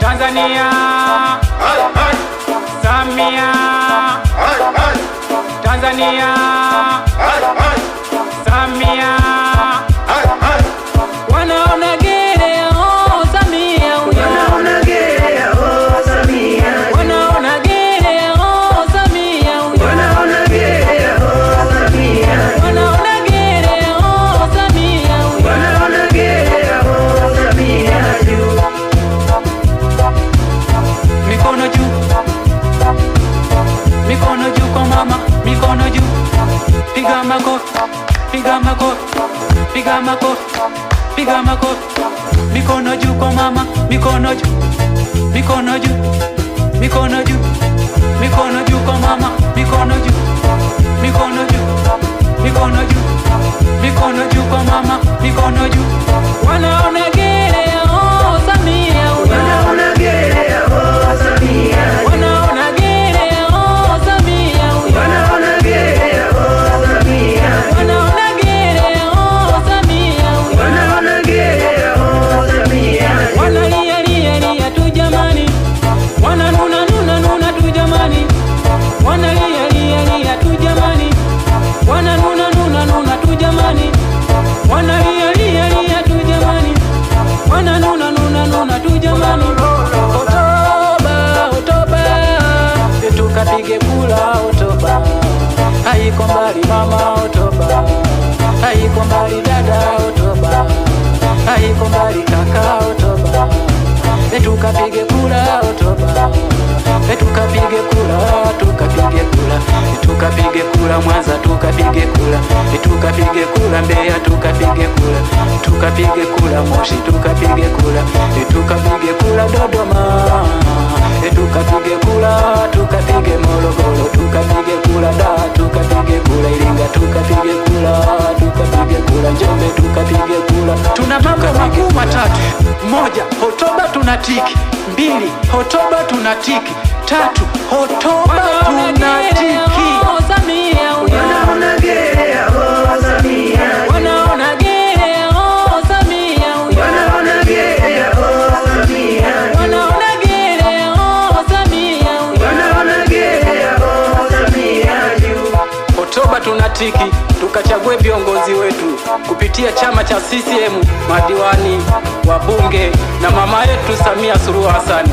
Tanzania, Samia, Tanzania, Samia, wanaona gere oh Samia, wanaona gere oh Samia, wanaona gere oh Samia, wanaona gere oh Samia, wanaona gere oh Samia, wanaona gere oh Samia juu. Mikono juu, mikono juu kwa mama, mikono juu, piga makofi, piga makofi, piga makofi, piga makofi, mikono juu kwa mama, mikono juu, mikono juu, mikono juu, mikono juu kwa mama, mikono juu, mikono juu, mikono juu, mikono juu kwa mama, mikono juu, wanaona gere oh Samia, Wanaona gere oh Samia, wanaona gere oh Samia, wanaona gere oh Samia, wanaona gere oh Samia, wanaona gere oh Samia, wanalia lia lia tu jamani, wananuna nuna nuna tu jamani, wanalia lia lia tu jamani, wananuna nuna nuna tu jamani, wanalia lia lia tu jamani, wananuna nuna nuna tu jamani. Oktoba, tukapige kula Oktoba, haiko mbali mama Oktoba, haiko mbali dada Oktoba, haiko mbali kaka Oktoba, tukapige kula Oktoba, tukapige kula, tukapige kula, tukapige kula Mwanza, tukapige kula, tukapige kula Mbeya, tukapige kula, tukapige kula Moshi, tukapige kula, tukapige kula Dodoma, tukapige kula, tukapige Morogoro, tukapige kula Dar, tukapige kula Iringa, tukapige kula, tukapige kula Njombe, tukapige kula. Tuna mambo makuu matatu: moja, Oktoba tunatiki; mbili, Oktoba tunatiki; tatu, Oktoba tunatiki. wanaona gere oh Samia, Wanaona gere oh Samia, wanaona gere oh Samia, wanaona gere oh Samia, wanaona gere oh Samia juu. Oktoba tunatiki, tukachague viongozi wetu kupitia chama cha CCM, madiwani, wabunge na mama yetu Samia Suluhu Hassan.